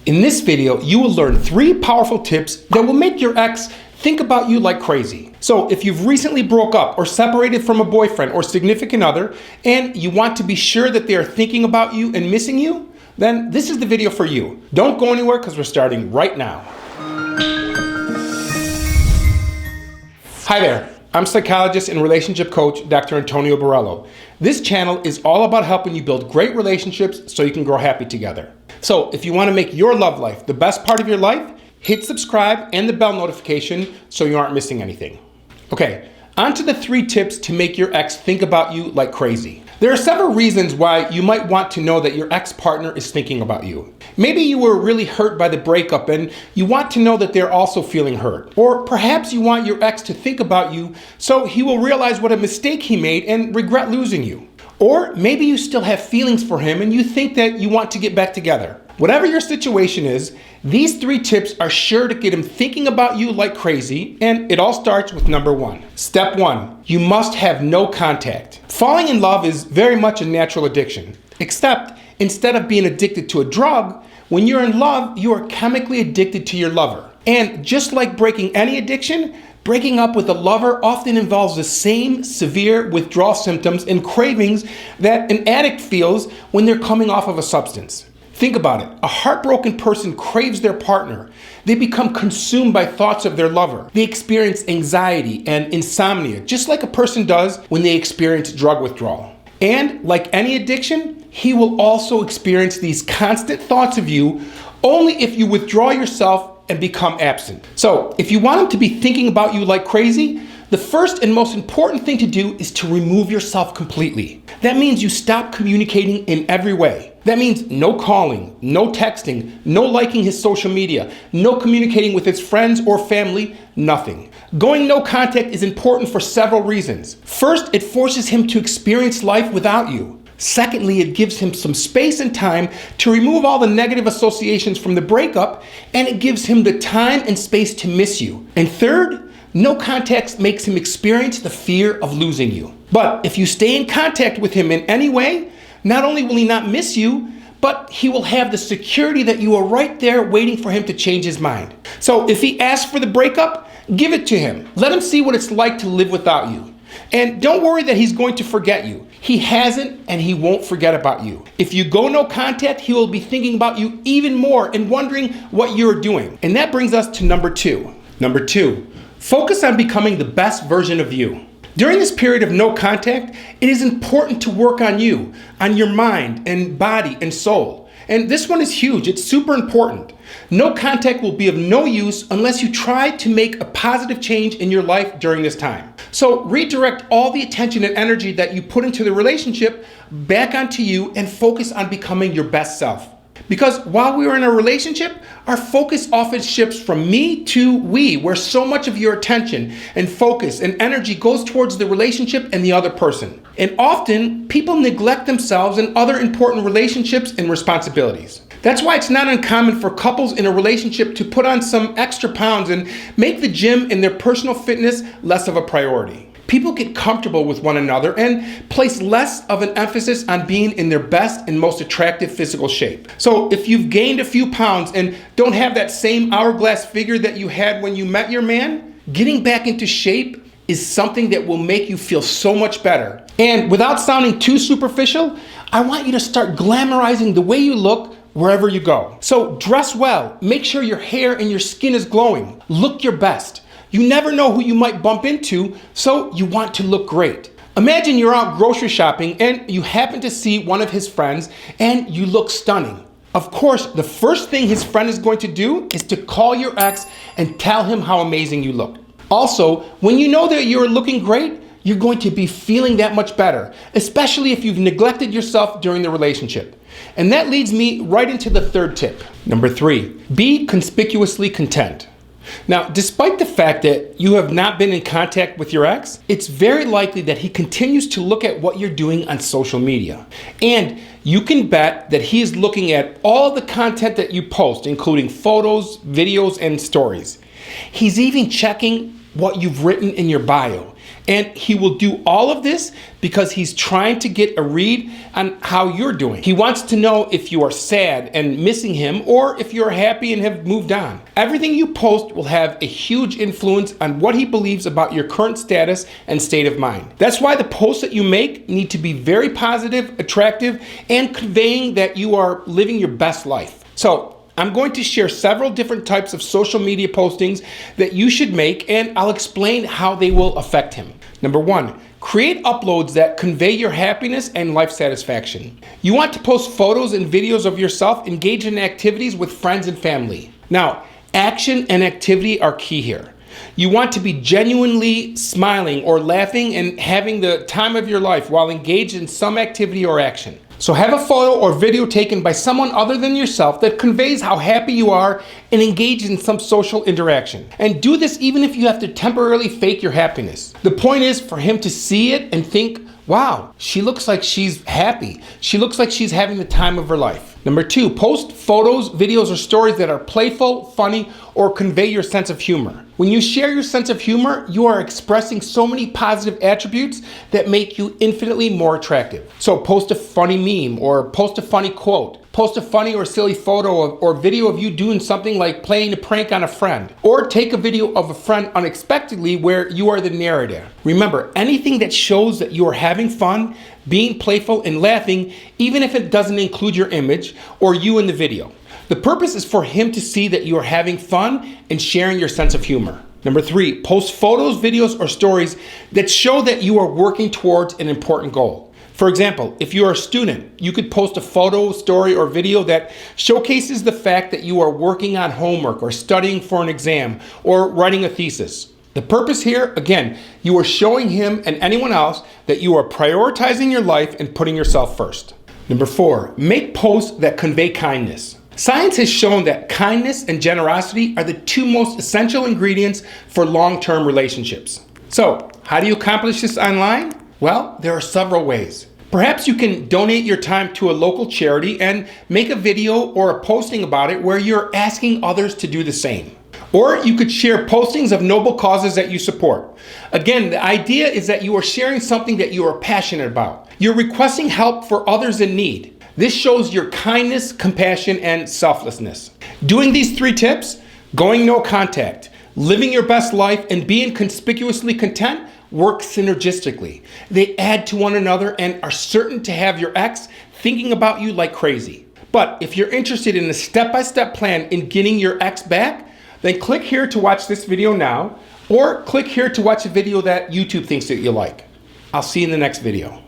In this video, you will learn 3 powerful tips that will make your ex think about you like crazy. So if you've recently broke up or separated from a boyfriend or significant other, and you want to be sure that they are thinking about you and missing you, then this is the video for you. Don't go anywhere because we're starting right now. Hi there. I'm psychologist and relationship coach, Dr. Antonio Borrello. This channel is all about helping you build great relationships so you can grow happy together. So if you want to make your love life the best part of your life, hit subscribe and the bell notification so you aren't missing anything. Okay, on to the 3 tips to make your ex think about you like crazy. There are several reasons why you might want to know that your ex-partner is thinking about you. Maybe you were really hurt by the breakup and you want to know that they're also feeling hurt. Or perhaps you want your ex to think about you so he will realize what a mistake he made and regret losing you. Or maybe you still have feelings for him and you think that you want to get back together. Whatever your situation is, these 3 tips are sure to get him thinking about you like crazy, and it all starts with number 1. Step 1, you must have no contact. Falling in love is very much a natural addiction, except instead of being addicted to a drug, when you're in love, you are chemically addicted to your lover. And just like breaking any addiction, breaking up with a lover often involves the same severe withdrawal symptoms and cravings that an addict feels when they're coming off of a substance. Think about it. A heartbroken person craves their partner. They become consumed by thoughts of their lover. They experience anxiety and insomnia, just like a person does when they experience drug withdrawal. And like any addiction, he will also experience these constant thoughts of you only if you withdraw yourself and become absent. So if you want him to be thinking about you like crazy, the first and most important thing to do is to remove yourself completely. That means you stop communicating in every way. That means no calling, no texting, no liking his social media, no communicating with his friends or family, nothing. Going no contact is important for several reasons. First, it forces him to experience life without you. Secondly, it gives him some space and time to remove all the negative associations from the breakup, and it gives him the time and space to miss you. And third, no contact makes him experience the fear of losing you. But if you stay in contact with him in any way, not only will he not miss you, but he will have the security that you are right there waiting for him to change his mind. So if he asks for the breakup, give it to him. Let him see what it's like to live without you. And don't worry that he's going to forget you. He hasn't, and he won't forget about you. If you go no contact, he will be thinking about you even more and wondering what you're doing. And that brings us to number 2. Number 2, focus on becoming the best version of you. During this period of no contact, it is important to work on you, on your mind and body and soul. And this one is huge. It's super important. No contact will be of no use unless you try to make a positive change in your life during this time. So redirect all the attention and energy that you put into the relationship back onto you and focus on becoming your best self. Because while we are in a relationship, our focus often shifts from me to we, where so much of your attention and focus and energy goes towards the relationship and the other person. And often, people neglect themselves and other important relationships and responsibilities. That's why it's not uncommon for couples in a relationship to put on some extra pounds and make the gym and their personal fitness less of a priority. People get comfortable with one another and place less of an emphasis on being in their best and most attractive physical shape. So if you've gained a few pounds and don't have that same hourglass figure that you had when you met your man, getting back into shape is something that will make you feel so much better. And without sounding too superficial, I want you to start glamorizing the way you look wherever you go. So dress well, make sure your hair and your skin is glowing, look your best. You never know who you might bump into, so you want to look great. Imagine you're out grocery shopping and you happen to see one of his friends and you look stunning. Of course, the first thing his friend is going to do is to call your ex and tell him how amazing you look. Also, when you know that you're looking great, you're going to be feeling that much better, especially if you've neglected yourself during the relationship. And that leads me right into the 3rd tip. Number 3, be conspicuously content. Now, despite the fact that you have not been in contact with your ex, it's very likely that he continues to look at what you're doing on social media. And you can bet that he is looking at all the content that you post, including photos, videos, and stories. He's even checking what you've written in your bio. And he will do all of this because he's trying to get a read on how you're doing. He wants to know if you are sad and missing him or if you're happy and have moved on. Everything you post will have a huge influence on what he believes about your current status and state of mind. That's why the posts that you make need to be very positive, attractive, and conveying that you are living your best life. So, I'm going to share several different types of social media postings that you should make, and I'll explain how they will affect him. Number 1, create uploads that convey your happiness and life satisfaction. You want to post photos and videos of yourself engaged in activities with friends and family. Now, action and activity are key here. You want to be genuinely smiling or laughing and having the time of your life while engaged in some activity or action. So have a photo or video taken by someone other than yourself that conveys how happy you are and engage in some social interaction. And do this even if you have to temporarily fake your happiness. The point is for him to see it and think, wow, she looks like she's happy. She looks like she's having the time of her life. Number 2, post photos, videos, or stories that are playful, funny, or convey your sense of humor. When you share your sense of humor, you are expressing so many positive attributes that make you infinitely more attractive. So post a funny meme or post a funny quote. Post a funny or silly photo or video of you doing something like playing a prank on a friend. Or take a video of a friend unexpectedly where you are the narrator. Remember, anything that shows that you are having fun, being playful, and laughing, even if it doesn't include your image or you in the video. The purpose is for him to see that you are having fun and sharing your sense of humor. Number 3, post photos, videos, or stories that show that you are working towards an important goal. For example, if you're a student, you could post a photo, story, or video that showcases the fact that you are working on homework or studying for an exam or writing a thesis. The purpose here, again, you are showing him and anyone else that you are prioritizing your life and putting yourself first. Number 4, make posts that convey kindness. Science has shown that kindness and generosity are the 2 most essential ingredients for long-term relationships. So, how do you accomplish this online? Well, there are several ways. Perhaps you can donate your time to a local charity and make a video or a posting about it where you're asking others to do the same. Or you could share postings of noble causes that you support. Again, the idea is that you are sharing something that you are passionate about. You're requesting help for others in need. This shows your kindness, compassion, and selflessness. Doing these 3 tips, going no contact, living your best life, and being conspicuously content work synergistically. They add to one another and are certain to have your ex thinking about you like crazy. But if you're interested in a step-by-step plan in getting your ex back, then click here to watch this video now, or click here to watch a video that YouTube thinks that you like. I'll see you in the next video.